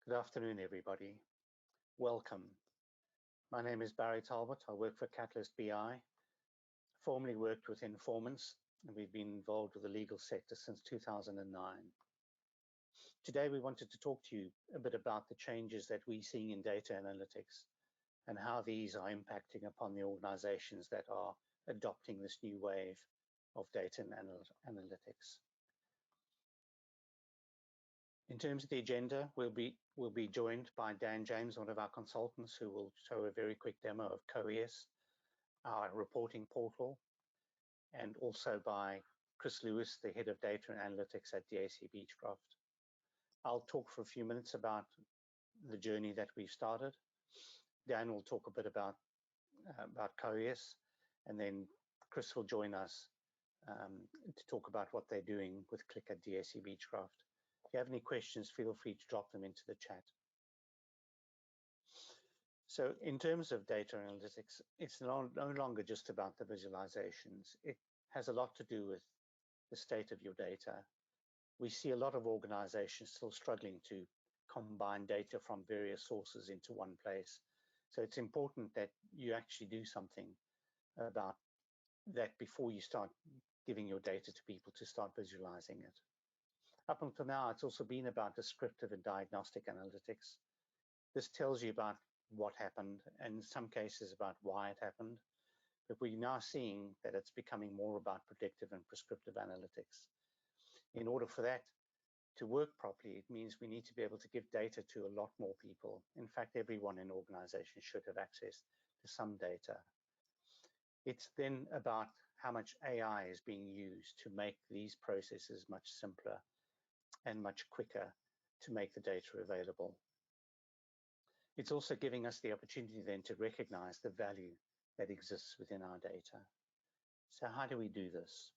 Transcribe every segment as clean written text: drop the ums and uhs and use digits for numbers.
Good afternoon, everybody. Welcome. My name is Barry Talbot. I work for Catalyst BI, formerly worked with Informants, and we've been involved with the legal sector since 2009. Today, we wanted to talk to you a bit about the changes that we're seeing in data analytics and how these are impacting upon the organizations that are adopting this new wave of data and analytics. In terms of the agenda, we'll be joined by Dan James, one of our consultants, who will show a very quick demo of CoES, our reporting portal, and also by Chris Lewis, the head of data and analytics at DAC Beachcroft. I'll talk for a few minutes about the journey that we've started. Dan will talk a bit about CoES, and then Chris will join us to talk about what they're doing with Click at DAC Beachcroft. If you have any questions, feel free to drop them into the chat. So in terms of data analytics, it's no longer just about the visualizations. It has a lot to do with the state of your data. We see a lot of organizations still struggling to combine data from various sources into one place. So it's important that you actually do something about that before you start giving your data to people to start visualizing it. Up until now, it's also been about descriptive and diagnostic analytics. This tells you about what happened, and in some cases about why it happened. But we're now seeing that it's becoming more about predictive and prescriptive analytics. In order for that to work properly, it means we need to be able to give data to a lot more people. In fact, everyone in organizations should have access to some data. It's then about how much AI is being used to make these processes much simpler and much quicker to make the data available. It's also giving us the opportunity then to recognize the value that exists within our data. So how do we do this?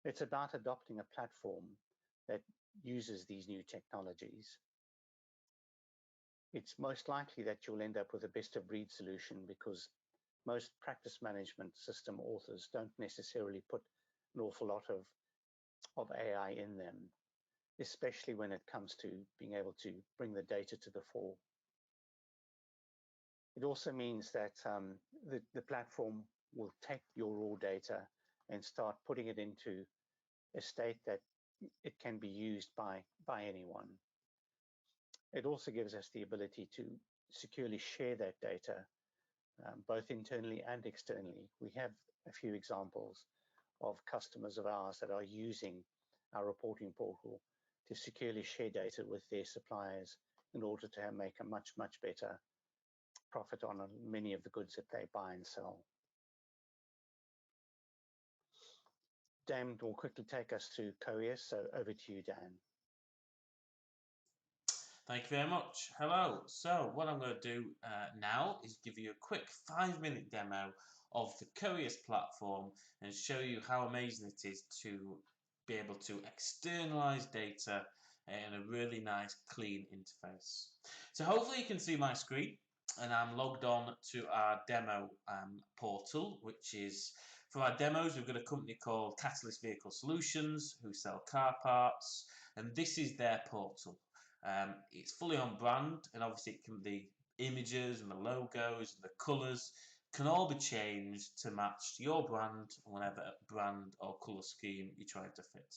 It's about adopting a platform that uses these new technologies. It's most likely that you'll end up with a best of breed solution because most practice management system authors don't necessarily put an awful lot of AI in them, especially when it comes to being able to bring the data to the fore. It also means that the platform will take your raw data and start putting it into a state that it can be used by anyone. It also gives us the ability to securely share that data, both internally and externally. We have a few examples of customers of ours that are using our reporting portal to securely share data with their suppliers in order to make a much better profit on many of the goods that they buy and sell. Dan will quickly take us through CoES, so over to you, Dan. Thank you very much. Hello. So what I'm going to do now is give you a quick 5-minute demo of the CoES platform and show you how amazing it is to be able to externalize data in a really nice clean interface. So hopefully you can see my screen, and I'm logged on to our demo portal, which is for our demos. We've got a company called Catalyst Vehicle Solutions who sell car parts, and this is their portal. It's fully on brand, and obviously it can be images and the logos and the colours can all be changed to match your brand, whatever brand or colour scheme you're trying to fit.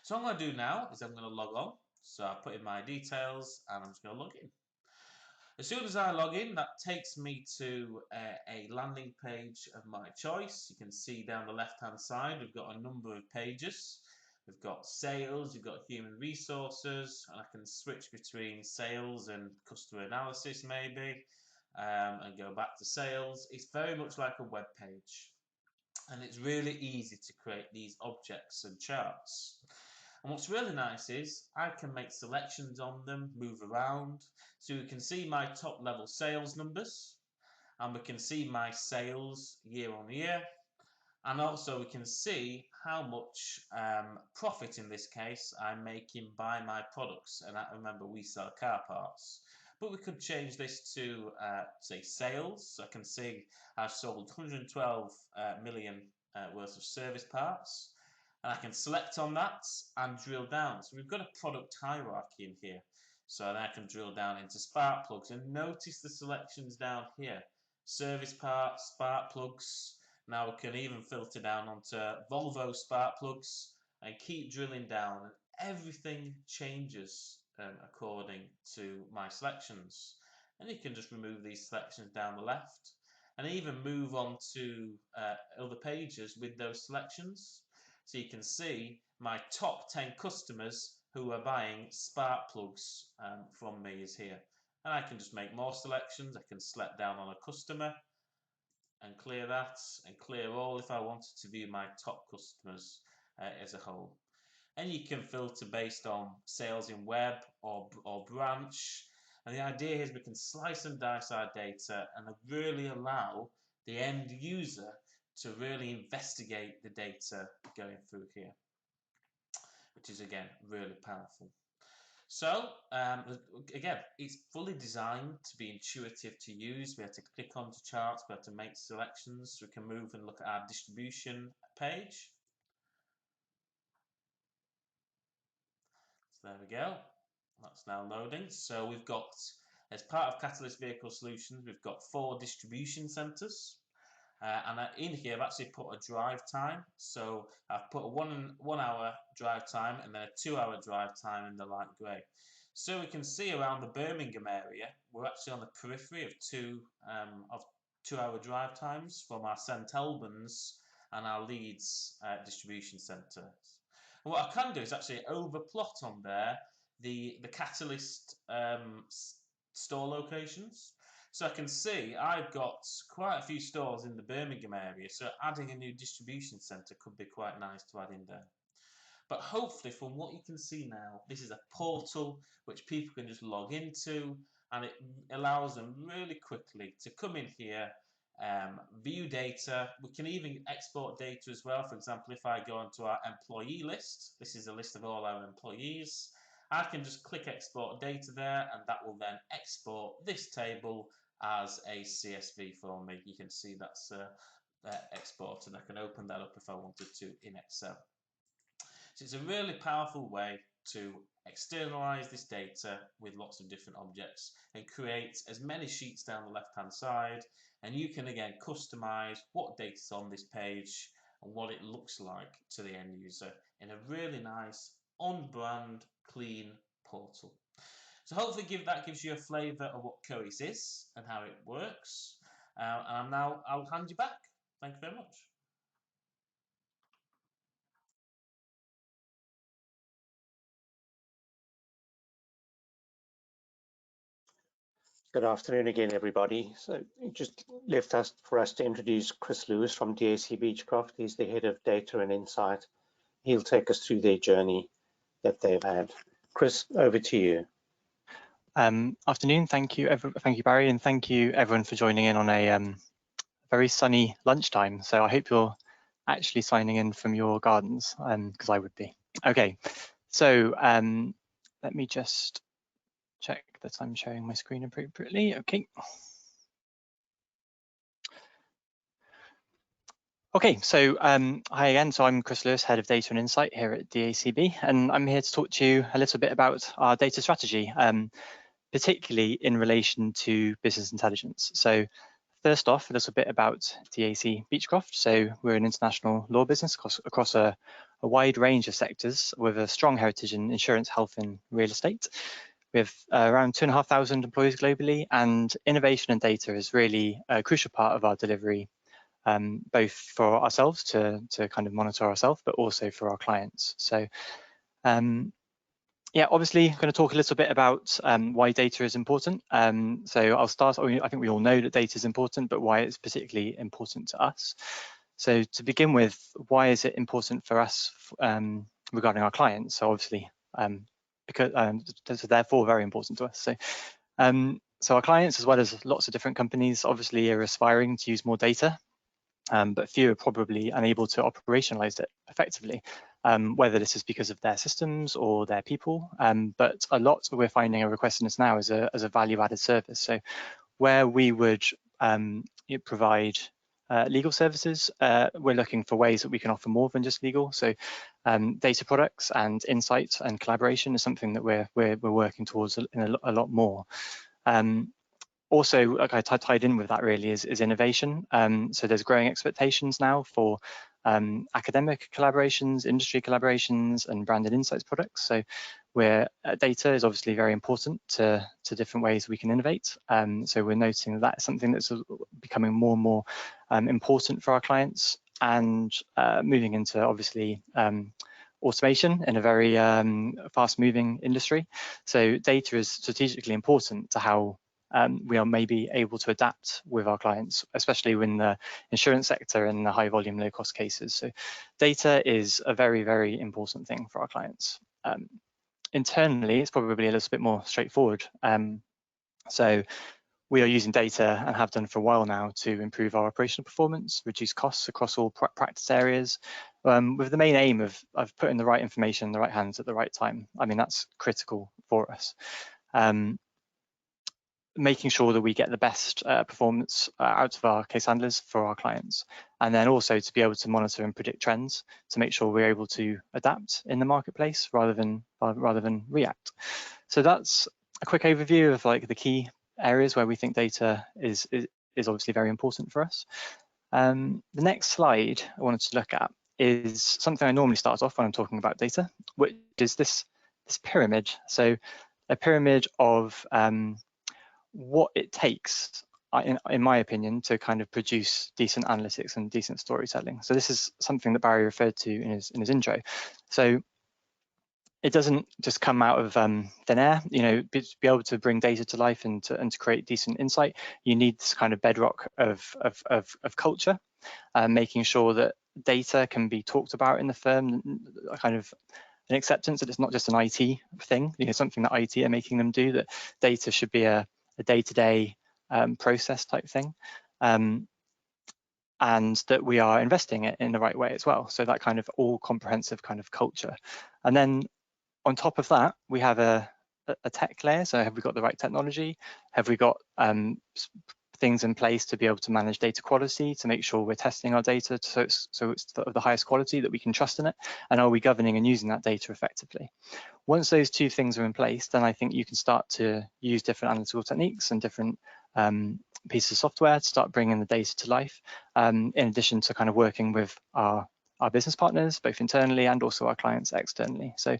So what I'm going to do now is I'm going to log on. So I put in my details and I'm just going to log in. As soon as I log in, that takes me to a landing page of my choice. You can see down the left hand side we've got a number of pages. We've got sales, we've got human resources, and I can switch between sales and customer analysis maybe, and go back to sales. It's very much like a web page, and it's really easy to create these objects and charts. And what's really nice is I can make selections on them, move around, so you can see my top level sales numbers, and we can see my sales year on year. And also we can see how much profit in this case I'm making by my products. And remember, we sell car parts. But we could change this to say sales. So I can see I've sold 112 million worth of service parts. And I can select on that and drill down. So we've got a product hierarchy in here. So then I can drill down into spark plugs and notice the selections down here. Service parts, spark plugs. Now we can even filter down onto Volvo spark plugs and keep drilling down, and everything changes according to my selections. And you can just remove these selections down the left and even move on to other pages with those selections. So you can see my top 10 customers who are buying spark plugs from me is here. And I can just make more selections. I can select down on a customer and clear that, and clear all if I wanted to view my top customers as a whole. And you can filter based on sales in web or branch. And the idea is we can slice and dice our data and really allow the end user to really investigate the data going through here, which is again really powerful. So again, it's fully designed to be intuitive to use. We have to click onto charts, we have to make selections. We can move and look at our distribution page. So there we go. That's now loading. So we've got, as part of Catalyst Vehicle Solutions, we've got 4 distribution centres. And in here I've actually put a drive time. So I've put a 1 hour drive time and then a 2 hour drive time in the light grey. So we can see around the Birmingham area, we're actually on the periphery of 2 hour drive times from our St Albans and our Leeds distribution centres. And what I can do is actually overplot on there the Catalyst store locations. So I can see I've got quite a few stores in the Birmingham area, so adding a new distribution centre could be quite nice to add in there. But hopefully from what you can see now, this is a portal which people can just log into, and it allows them really quickly to come in here, view data. We can even export data as well. For example, if I go onto our employee list, this is a list of all our employees. I can just click export data there, and that will then export this table as a CSV for me. You can see that's exported. I can open that up if I wanted to in Excel. So it's a really powerful way to externalize this data with lots of different objects and create as many sheets down the left hand side, and you can again customize what data is on this page and what it looks like to the end user in a really nice on brand clean portal. So hopefully that gives you a flavour of what COIS is and how it works. And I'll hand you back. Thank you very much. Good afternoon again, everybody. So it just left for us to introduce Chris Lewis from DAC Beachcroft. He's the head of data and insight. He'll take us through their journey that they've had. Chris, over to you. Afternoon. Thank you, Barry, and thank you everyone for joining in on a very sunny lunchtime. So I hope you're actually signing in from your gardens, because I would be. Okay, so let me just check that I'm sharing my screen appropriately. Okay. Okay, so hi again. So I'm Chris Lewis, Head of Data and Insight here at DACB, and I'm here to talk to you a little bit about our data strategy, particularly in relation to business intelligence. So first off, a little bit about DAC Beachcroft. So we're an international law business across a wide range of sectors with a strong heritage in insurance, health and real estate. We have around 2,500 employees globally, and innovation and data is really a crucial part of our delivery, both for ourselves to kind of monitor ourselves, but also for our clients. So yeah, obviously I'm going to talk a little bit about why data is important. So I'll start, I think we all know that data is important, but why it's particularly important to us. So to begin with, why is it important for us regarding our clients? So obviously, because so therefore very important to us. So our clients, as well as lots of different companies, obviously are aspiring to use more data, but few are probably unable to operationalize it effectively, whether this is because of their systems or their people. But a lot we're finding are requesting this now as a value-added service. So where we would provide legal services, we're looking for ways that we can offer more than just legal. So data products and insight and collaboration is something that we're working towards in a lot more. Also, like I tied in with that really is innovation. So there's growing expectations now for academic collaborations, industry collaborations, and branded insights products. So where data is obviously very important to different ways we can innovate. So we're noticing that that's something that's becoming more and more important for our clients, and moving into obviously automation in a very fast-moving industry. So data is strategically important to how we are maybe able to adapt with our clients, especially in the insurance sector and the high volume, low cost cases. So data is a very, very important thing for our clients. Internally, it's probably a little bit more straightforward. So we are using data and have done for a while now to improve our operational performance, reduce costs across all practice areas, with the main aim of putting the right information in the right hands at the right time. I mean, that's critical for us. Making sure that we get the best performance out of our case handlers for our clients, and then also to be able to monitor and predict trends to make sure we're able to adapt in the marketplace rather than react. So that's a quick overview of like the key areas where we think data is obviously very important for us. The next slide I wanted to look at is something I normally start off when I'm talking about data, which is this pyramid. So a pyramid of what it takes, in my opinion, to kind of produce decent analytics and decent storytelling. So this is something that Barry referred to in his intro. So it doesn't just come out of thin air. You know, to be able to bring data to life and to create decent insight, you need this kind of bedrock of culture, making sure that data can be talked about in the firm, kind of an acceptance that it's not just an IT thing, you know, something that IT are making them do, that data should be a day-to-day process type thing, and that we are investing it in the right way as well. So that kind of all comprehensive kind of culture. And then on top of that, we have a tech layer. So have we got the right technology? Have we got things in place to be able to manage data quality, to make sure we're testing our data so it's of the highest quality, that we can trust in it? And are we governing and using that data effectively? Once those two things are in place, then I think you can start to use different analytical techniques and different pieces of software to start bringing the data to life, in addition to kind of working with our business partners, both internally and also our clients externally. So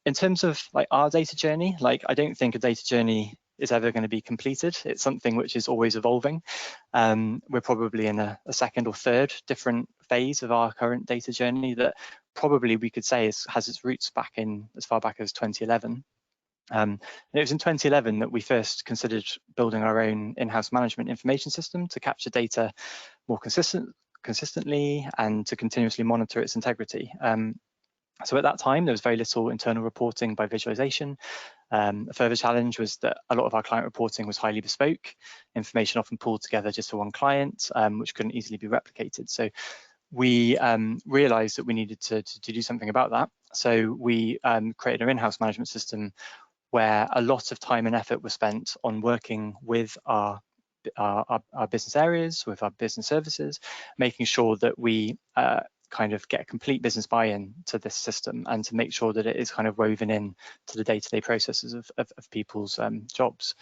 in terms of like our data journey, like I don't think a data journey is ever going to be completed. It's something which is always evolving. We're probably in a second or third different phase of our current data journey that probably we could say has its roots back in as far back as 2011. And it was in 2011 that we first considered building our own in-house management information system to capture data more consistently and to continuously monitor its integrity. So at that time, there was very little internal reporting by visualization. A further challenge was that a lot of our client reporting was highly bespoke, information often pulled together just for one client, which couldn't easily be replicated. So we realized that we needed to do something about that. So we created an in-house management system where a lot of time and effort was spent on working with our business areas, with our business services, making sure that we kind of get complete business buy-in to this system and to make sure that it is kind of woven in to the day-to-day processes of people's jobs.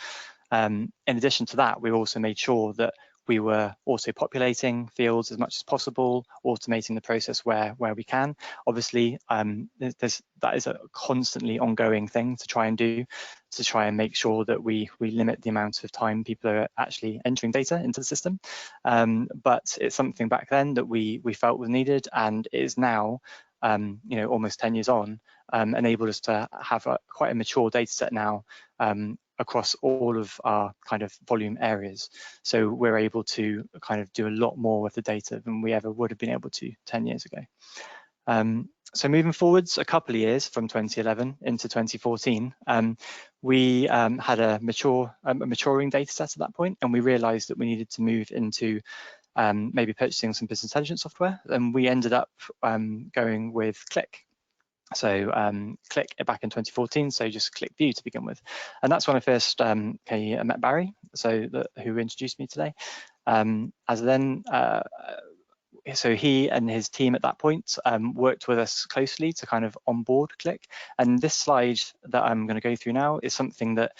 In addition to that, we also made sure that we were auto-populating fields as much as possible, automating the process where we can. Obviously, that is a constantly ongoing thing to try and do, to try and make sure that we limit the amount of time people are actually entering data into the system. But it's something back then that we felt was needed, and it is now, you know, almost 10 years on, enabled us to have quite a mature data set now, across all of our kind of volume areas. So we're able to kind of do a lot more with the data than we ever would have been able to 10 years ago. So moving forwards a couple of years from 2011 into 2014, we had a maturing data set at that point, and we realized that we needed to move into maybe purchasing some business intelligence software, and we ended up going with Click. So Click back in 2014, so just ClickView to begin with. And that's when I first met Barry, so who introduced me today. As then, so he and his team at that point worked with us closely to kind of onboard Click. And this slide that I'm going to go through now is something that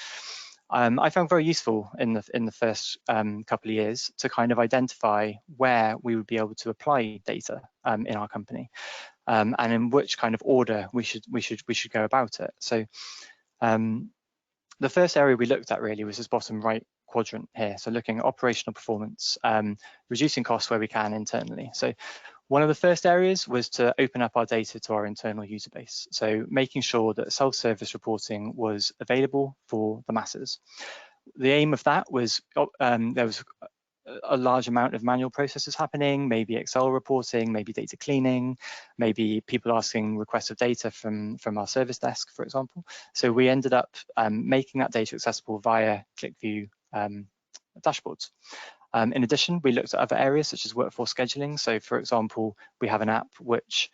I found very useful in the first couple of years to kind of identify where we would be able to apply data in our company, and in which kind of order we should go about it. So the first area we looked at really was this bottom right quadrant here. So looking at operational performance, reducing costs where we can internally. So one of the first areas was to open up our data to our internal user base. So making sure that self-service reporting was available for the masses. The aim of that was there was a large amount of manual processes happening, maybe Excel reporting, maybe data cleaning, maybe people asking requests of data from our service desk, for example. So we ended up making that data accessible via ClickView dashboards. In addition, we looked at other areas such as workforce scheduling. So for example, we have an app which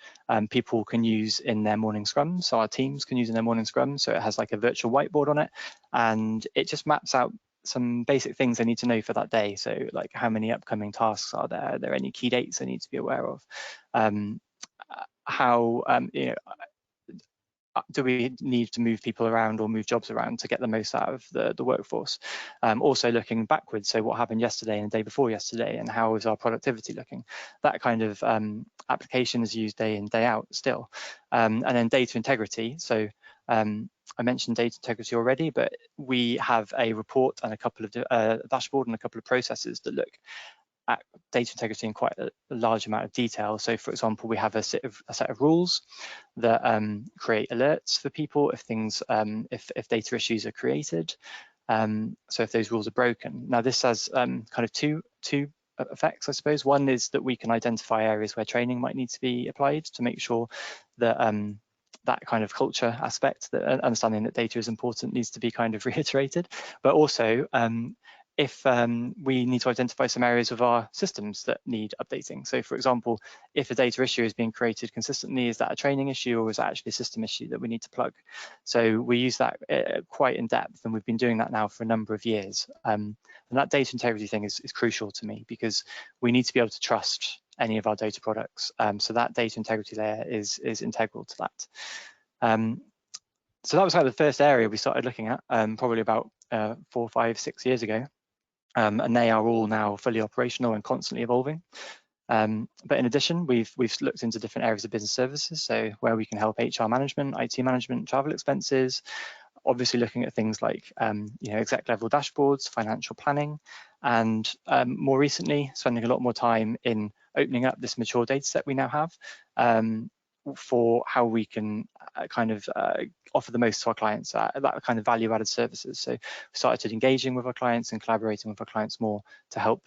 people can use in their morning scrums. So our teams can use in their morning scrums. So it has like a virtual whiteboard on it, and it just maps out some basic things they need to know for that day. So like how many upcoming tasks are there any key dates they need to be aware of? Do we need to move people around or move jobs around to get the most out of the workforce? Also looking backwards, so what happened yesterday and the day before yesterday, and how is our productivity looking? That kind of application is used day in, day out still. And then data integrity. So I mentioned data integrity already, but we have a report and a couple of dashboard and a couple of processes that look at data integrity in quite a large amount of detail. So for example, we have a set of rules that create alerts for people if things, if data issues are created. So if those rules are broken. Now this has kind of two effects, I suppose. One is that we can identify areas where training might need to be applied to make sure that that kind of culture aspect, that understanding that data is important, needs to be kind of reiterated. But also, if we need to identify some areas of our systems that need updating. So for example, if a data issue is being created consistently, is that a training issue or is that actually a system issue that we need to plug? So we use that quite in depth, and we've been doing that now for a number of years. And that data integrity thing is crucial to me, because we need to be able to trust any of our data products. So that data integrity layer is integral to that. So that was kind of the first area we started looking at, probably about 4, 5, 6 years ago. And they are all now fully operational and constantly evolving. But in addition, we've looked into different areas of business services, so where we can help HR management, IT management, travel expenses, obviously looking at things like exec level dashboards, financial planning, and more recently spending a lot more time in opening up this mature data set we now have for how we can offer the most to our clients, that kind of value added services. So we started engaging with our clients and collaborating with our clients more to help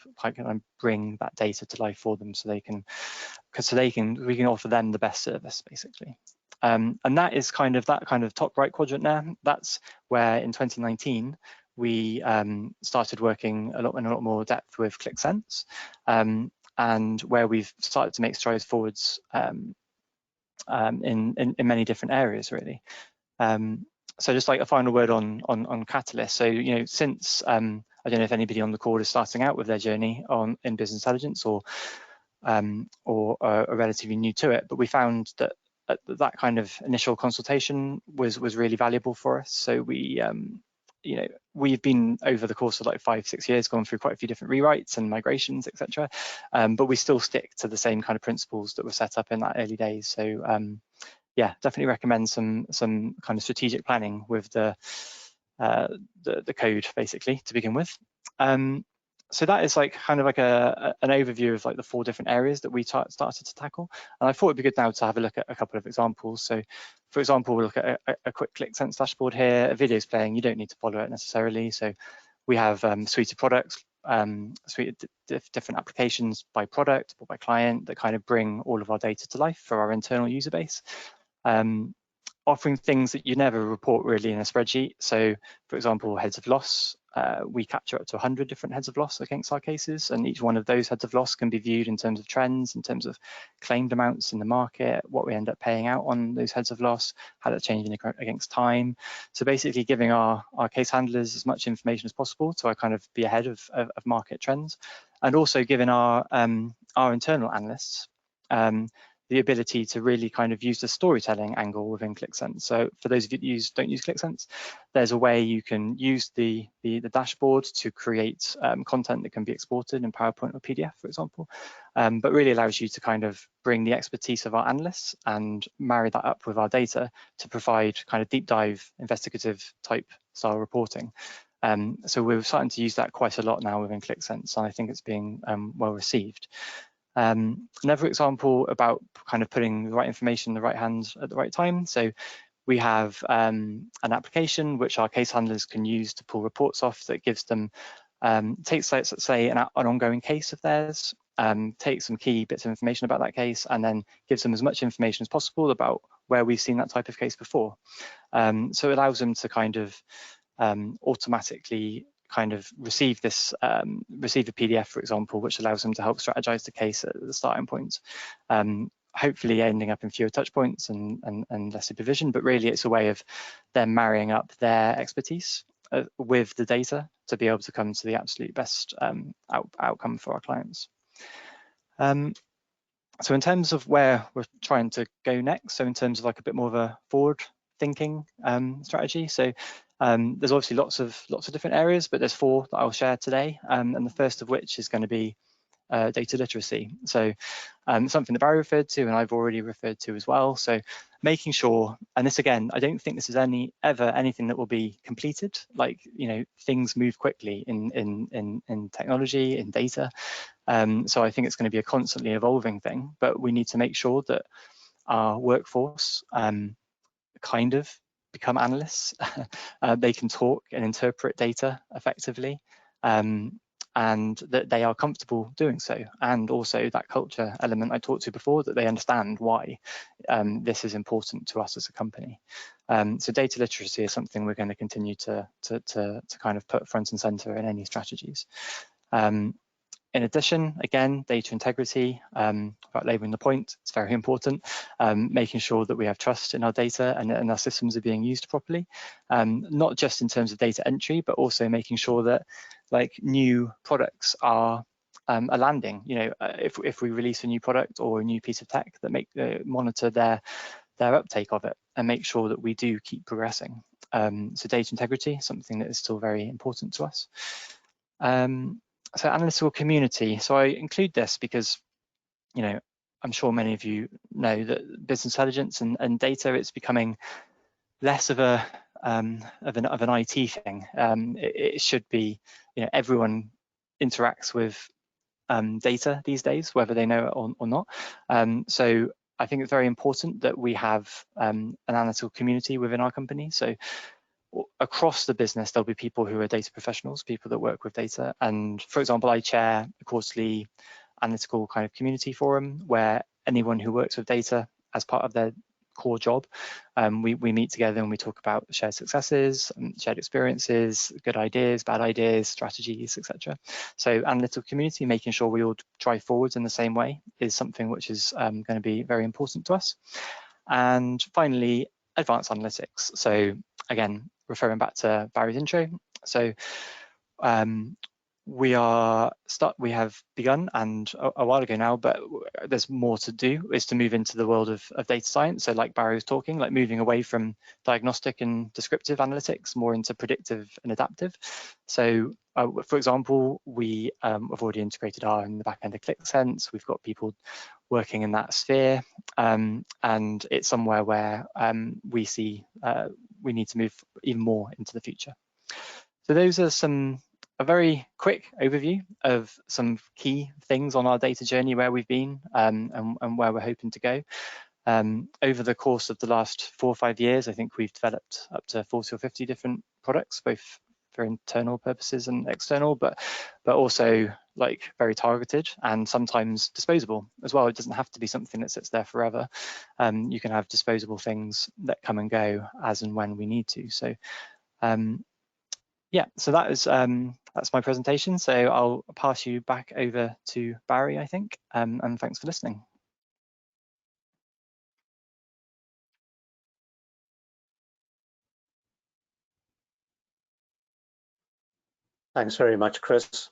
bring that data to life for them, so we can offer them the best service basically. And that is that kind of top right quadrant there. That's where in 2019 we started working in a lot more depth with ClickSense, and where we've started to make strides forwards in many different areas really. So just like a final word on Catalyst. So since I don't know if anybody on the call is starting out with their journey in business intelligence or are relatively new to it, but we found that that kind of initial consultation was really valuable for us. So we've been, over the course of like 5, 6 years, gone through quite a few different rewrites and migrations, etc. But we still stick to the same kind of principles that were set up in that early days. So yeah, definitely recommend some kind of strategic planning with the code basically to begin with. So that is like kind of like an overview of like the 4 different areas that we started to tackle. And I thought it'd be good now to have a look at a couple of examples. So for example, we'll look at a quick ClickSense dashboard here. A video is playing, you don't need to follow it necessarily. So we have a suite of products, suite of different applications by product or by client that kind of bring all of our data to life for our internal user base. Offering things that you never report really in a spreadsheet. So for example, heads of loss, we capture up to 100 different heads of loss against our cases, and each one of those heads of loss can be viewed in terms of trends, in terms of claimed amounts in the market, what we end up paying out on those heads of loss, how that's changing against time. So basically giving our case handlers as much information as possible to kind of be ahead of market trends. and also giving our internal analysts the ability to really kind of use the storytelling angle within ClickSense. So for those of you that don't use ClickSense, there's a way you can use the dashboard to create content that can be exported in PowerPoint or PDF, for example, but really allows you to kind of bring the expertise of our analysts and marry that up with our data to provide kind of deep dive investigative type style reporting. So we're starting to use that quite a lot now within ClickSense, and I think it's being well received. Another example about kind of putting the right information in the right hands at the right time. So we have an application which our case handlers can use to pull reports off that gives them, takes, let's say, an ongoing case of theirs, takes some key bits of information about that case, and then gives them as much information as possible about where we've seen that type of case before. So it allows them to kind of automatically kind of receive a PDF, for example, which allows them to help strategize the case at the starting point, hopefully ending up in fewer touch points and less supervision, but really it's a way of them marrying up their expertise with the data to be able to come to the absolute best outcome for our clients. So in terms of where we're trying to go next, so in terms of like a bit more of a forward thinking strategy, so there's obviously lots of different areas, but there's 4 that I'll share today, and the first of which is going to be data literacy. So something that Barry referred to and I've already referred to as well. So making sure, and this again, I don't think this is ever anything that will be completed. Like, you know, things move quickly in technology, in data. So I think it's going to be a constantly evolving thing, but we need to make sure that our workforce kind of become analysts. They can talk and interpret data effectively, and that they are comfortable doing so. And also that culture element I talked to before, that they understand why this is important to us as a company. So data literacy is something we're going to continue to kind of put front and center in any strategies. In addition, again, data integrity, about laboring the point, it's very important, making sure that we have trust in our data and our systems are being used properly, not just in terms of data entry, but also making sure that like new products are landing. You know, if we release a new product or a new piece of tech, that monitor their uptake of it and make sure that we do keep progressing. So data integrity, something that is still very important to us. So analytical community. So I include this because, you know, I'm sure many of you know that business intelligence and data, it's becoming less of an IT thing. It should be, you know, everyone interacts with data these days, whether they know it or not. So I think it's very important that we have an analytical community within our company. So across the business, there'll be people who are data professionals, people that work with data. And for example, I chair a quarterly analytical kind of community forum where anyone who works with data as part of their core job, we meet together and we talk about shared successes, shared experiences, good ideas, bad ideas, strategies, etc. So analytical community, making sure we all drive forwards in the same way, is something which is going to be very important to us. And finally, advanced analytics. So again, referring back to Barry's intro. So we have begun, and a while ago now, but there's more to do, is to move into the world of data science. So like Barry was talking, like moving away from diagnostic and descriptive analytics, more into predictive and adaptive. So for example, we have already integrated R in the back end of ClickSense. We've got people working in that sphere, and it's somewhere where we see we need to move even more into the future. So those are a very quick overview of some key things on our data journey, where we've been and where we're hoping to go. Over the course of the last 4 or 5 years, I think we've developed up to 40 or 50 different products, both for internal purposes and external, but also like very targeted and sometimes disposable as well. It doesn't have to be something that sits there forever. You can have disposable things that come and go as and when we need to. So yeah, so that's my presentation. So I'll pass you back over to Barry, I think, and thanks for listening. Thanks very much, Chris.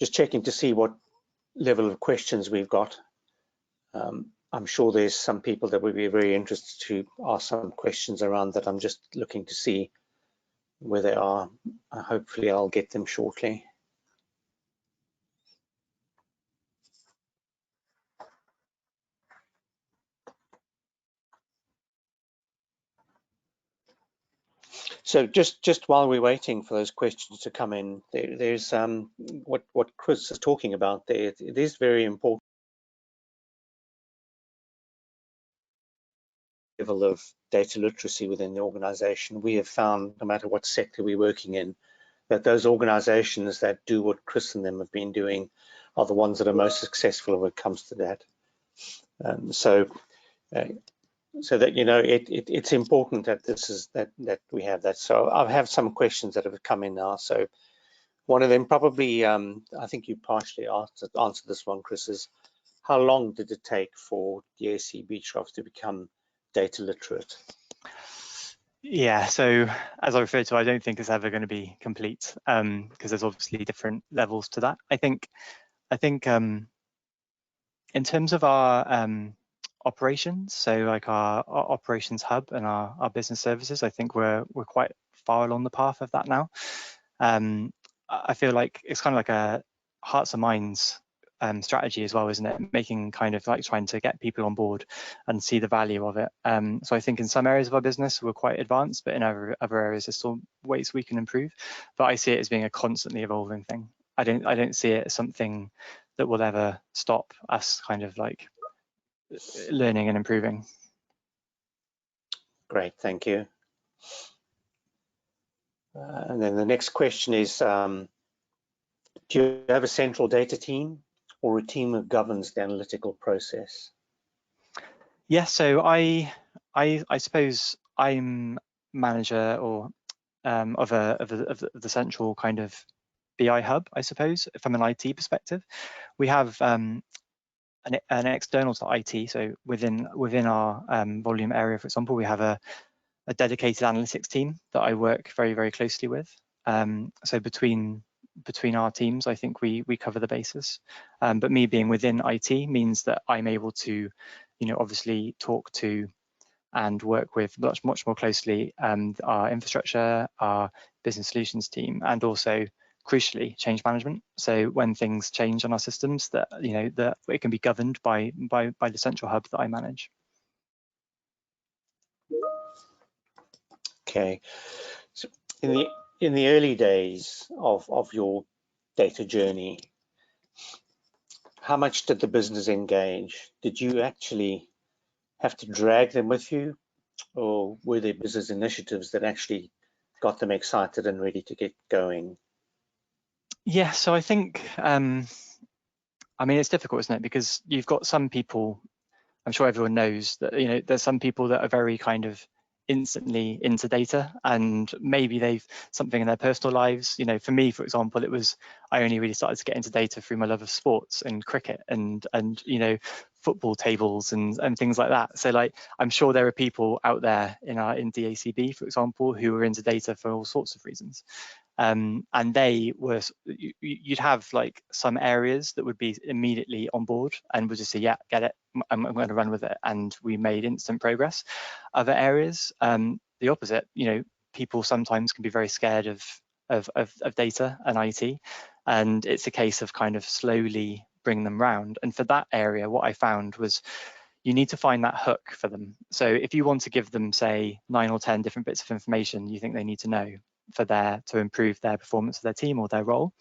just checking to see what level of questions we've got. I'm sure there's some people that would be very interested to ask some questions around that. I'm just looking to see where they are. Hopefully I'll get them shortly. So just while we're waiting for those questions to come in, there's what Chris is talking about there. It is very important level of data literacy within the organization. We have found, no matter what sector we're working in, that those organizations that do what Chris and them have been doing are the ones that are most successful when it comes to that. So that, you know, it's important that this is that we have that. So I have some questions that have come in now. So one of them probably, I think you partially answered this one, Chris, is how long did it take for DAC Beachcroft to become data literate? Yeah, so as I referred to, I don't think it's ever going to be complete because there's obviously different levels to that. I think in terms of our operations, so like our operations hub and our business services, I think we're quite far along the path of that now. I feel like it's kind of like a hearts and minds strategy as well, isn't it? Making kind of like trying to get people on board and see the value of it. So I think in some areas of our business we're quite advanced, but in other areas there's still ways we can improve. But I see it as being a constantly evolving thing. I don't see it as something that will ever stop us kind of like learning and improving. Great, thank you. And then the next question is, do you have a central data team or a team that governs the analytical process? Yeah, so I suppose I'm manager or of the central kind of BI hub, I suppose, from an IT perspective. We have an external to IT, so within our volume area, for example, we have a dedicated analytics team that I work very, very closely with. So between our teams, I think we cover the basis. But me being within IT means that I'm able to, you know, obviously talk to and work with much more closely our infrastructure, our business solutions team, and also crucially change management. So when things change on our systems, that, you know, that it can be governed by the central hub that I manage. Okay, so in the early days of your data journey, how much did the business engage? Did you actually have to drag them with you, or were there business initiatives that actually got them excited and ready to get going? Yeah, so I think, I mean, it's difficult, isn't it? Because you've got some people, I'm sure everyone knows that, you know, there's some people that are very kind of instantly into data, and maybe they've something in their personal lives. You know, for me, for example, it was, I only really started to get into data through my love of sports and cricket and you know, football tables and things like that. So like, I'm sure there are people out there in DACB, for example, who are into data for all sorts of reasons. And they were, you'd have like some areas that would be immediately on board and would just say, yeah, get it, I'm going to run with it, and we made instant progress. Other areas, the opposite. You know, people sometimes can be very scared of data and IT, and it's a case of kind of slowly bring them round. And for that area, what I found was you need to find that hook for them. So if you want to give them, say, 9 or 10 different bits of information you think they need to know to improve their performance of their team or their role,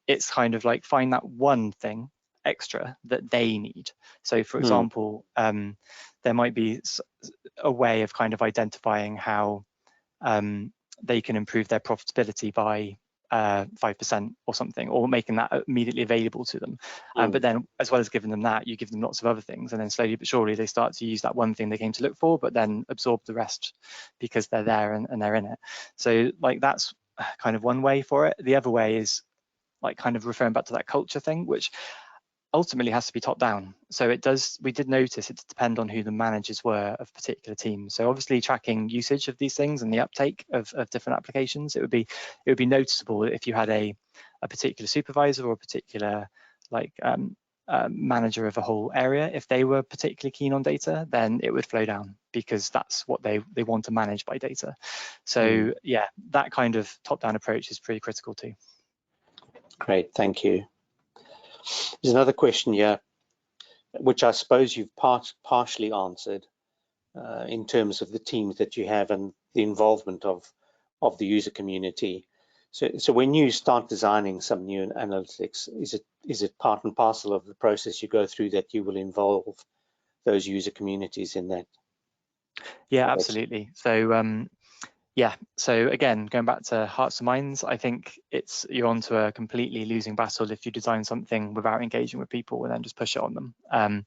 it's kind of like find that one thing extra that they need. So for example, there might be a way of kind of identifying how they can improve their profitability by 5% or something, or making that immediately available to them. But then, as well as giving them that, you give them lots of other things, and then slowly but surely they start to use that one thing they came to look for, but then absorb the rest because they're there and they're in it. So like, that's kind of one way for it. The other way is like kind of referring back to that culture thing, which ultimately has to be top down. So we did notice it depend on who the managers were of particular teams. So obviously tracking usage of these things and the uptake of different applications, it would be noticeable if you had a a particular supervisor or a particular manager of a whole area, if they were particularly keen on data, then it would flow down because that's what they want to manage by data. So yeah, that kind of top-down approach is pretty critical too. Great, thank you. There's another question here, which I suppose you've partially answered in terms of the teams that you have and the involvement of the user community. So when you start designing some new analytics, is it part and parcel of the process you go through that you will involve those user communities in that? Yeah, absolutely. So yeah, so again, going back to hearts and minds, I think you're onto a completely losing battle if you design something without engaging with people and then just push it on them.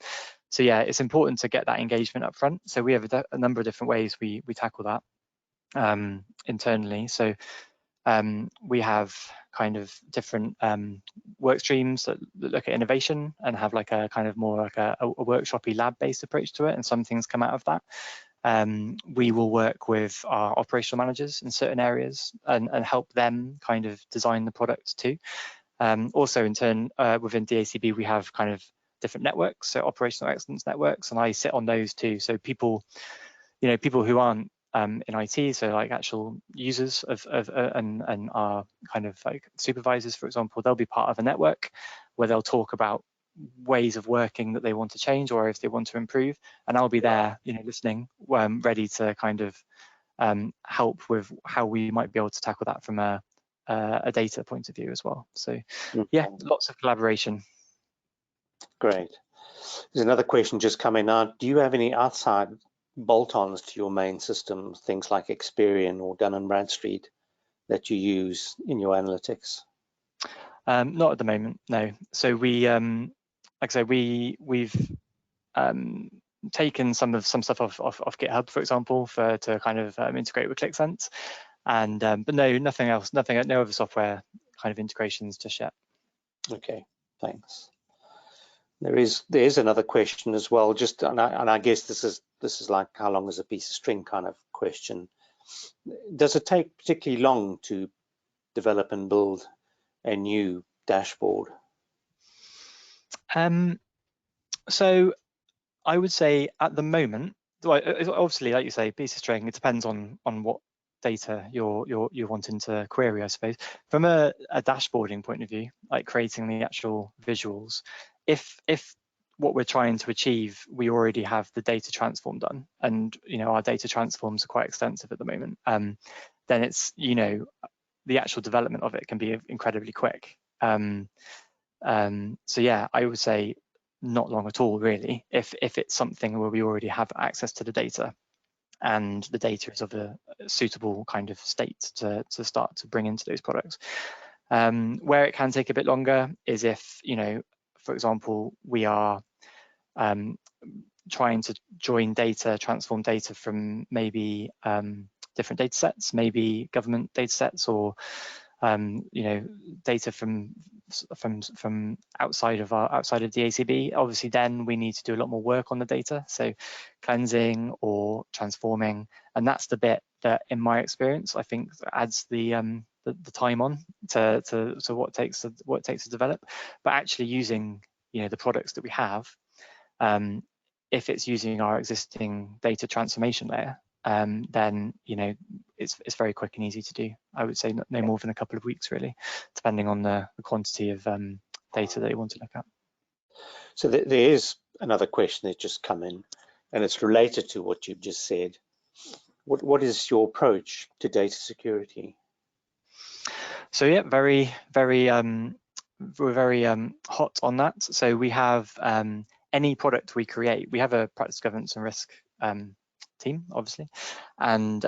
So yeah, it's important to get that engagement up front. So we have a number of different ways we tackle that internally. So we have kind of different work streams that look at innovation and have like a kind of more like a workshopy lab-based approach to it, and some things come out of that. We will work with our operational managers in certain areas and help them kind of design the product too. Also in turn, within DACB, we have kind of different networks, so operational excellence networks, and I sit on those too. So people who aren't in IT, so like actual users and are kind of like supervisors, for example, they'll be part of a network where they'll talk about ways of working that they want to change or if they want to improve, and I'll be there, listening, ready to kind of help with how we might be able to tackle that from a data point of view as well. So yeah, lots of collaboration. Great. There's another question just coming out. Do you have any outside bolt-ons to your main system, things like Experian or Dun & Bradstreet that you use in your analytics? Not at the moment, no. So we, like I say, we've taken some stuff off GitHub, for example, to kind of integrate with ClickSense, and but no, nothing else, no other software kind of integrations just yet. Okay, thanks. There is another question as well, and I guess this is like how long is a piece of string kind of question. Does it take particularly long to develop and build a new dashboard? So I would say at the moment, well, obviously, like you say, piece of string, it depends on what data you're wanting to query, I suppose. From a dashboarding point of view, like creating the actual visuals, if what we're trying to achieve, we already have the data transform done, and our data transforms are quite extensive at the moment, then it's the actual development of it can be incredibly quick. So yeah, I would say not long at all, really, if it's something where we already have access to the data and the data is of a suitable kind of state to start to bring into those products. Where it can take a bit longer is if, for example, we are trying to join data, transform data from maybe different data sets, maybe government data sets, or data from outside of DACB. Obviously, then we need to do a lot more work on the data, so cleansing or transforming, and that's the bit that, in my experience, I think adds the time on to what it takes to develop. But actually using the products that we have, if it's using our existing data transformation layer, then it's very quick and easy to do. I would say no more than a couple of weeks, really, depending on the quantity of data that you want to look at. So there is another question that's just come in, and it's related to what you've just said. What is your approach to data security? So yeah, we're very hot on that. So we have any product we create, we have a practice governance and risk team, obviously, and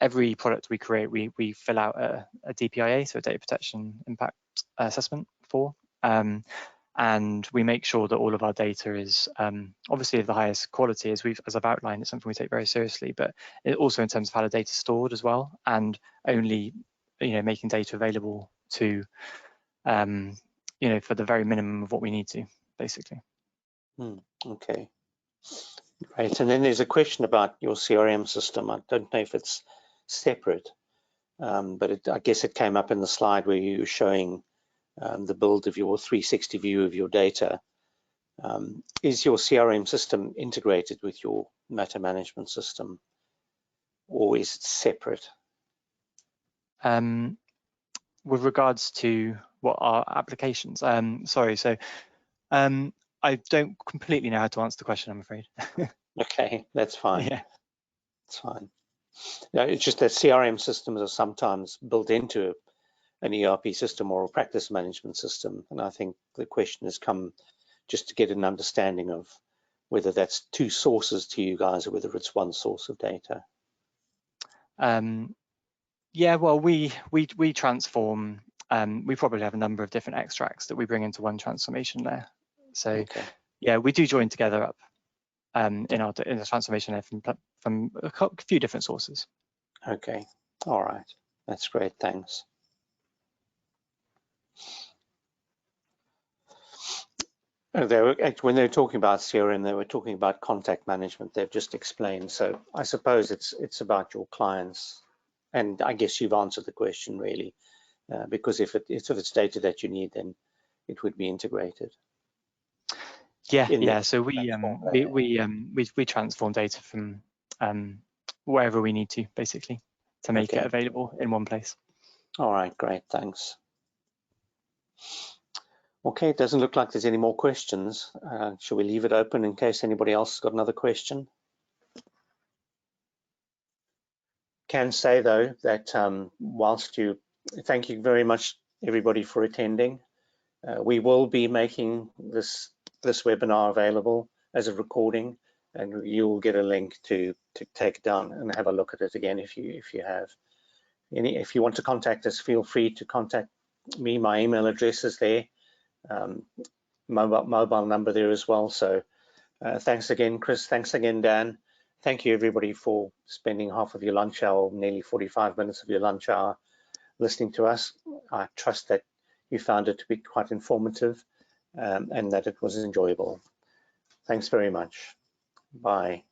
every product we create, we fill out a DPIA, so a data protection impact assessment for, and we make sure that all of our data is obviously of the highest quality, as I've outlined. It's something we take very seriously, but it also in terms of how the data is stored as well, and only making data available to for the very minimum of what we need to, basically. Okay. Right, and then there's a question about your CRM system. I don't know if it's separate, but I guess it came up in the slide where you were showing the build of your 360 view of your data. Is your CRM system integrated with your matter management system, or is it separate? With regards to what are applications? Sorry, so I don't completely know how to answer the question, I'm afraid. Okay, that's fine. Yeah. It's fine. No, it's just that CRM systems are sometimes built into an ERP system or a practice management system, and I think the question has come just to get an understanding of whether that's two sources to you guys or whether it's one source of data. Yeah, well, we transform. We probably have a number of different extracts that we bring into one transformation layer. So Okay. yeah, we do join together up in the transformation layer from a few different sources. Okay. All right. That's great. Thanks. When they were talking about CRM, they were talking about contact management. They've just explained. So I suppose it's about your clients, and I guess you've answered the question really, because if it's data that you need, then it would be integrated. Yeah. So we transform data from wherever we need to, basically, to make it available in one place. All right. Great. Thanks. Okay, it doesn't look like there's any more questions. Shall we leave it open in case anybody else has got another question? Can say though that thank you very much everybody for attending. We will be making this webinar available as a recording, and you'll get a link to take it down and have a look at it again if you have any. If you want to contact us, feel free to contact me. My email address is there. Mobile number there as well. So thanks again, Chris. Thanks again, Dan. Thank you everybody for spending half of your lunch hour, nearly 45 minutes of your lunch hour listening to us. I trust that you found it to be quite informative and that it was enjoyable. Thanks very much. Bye.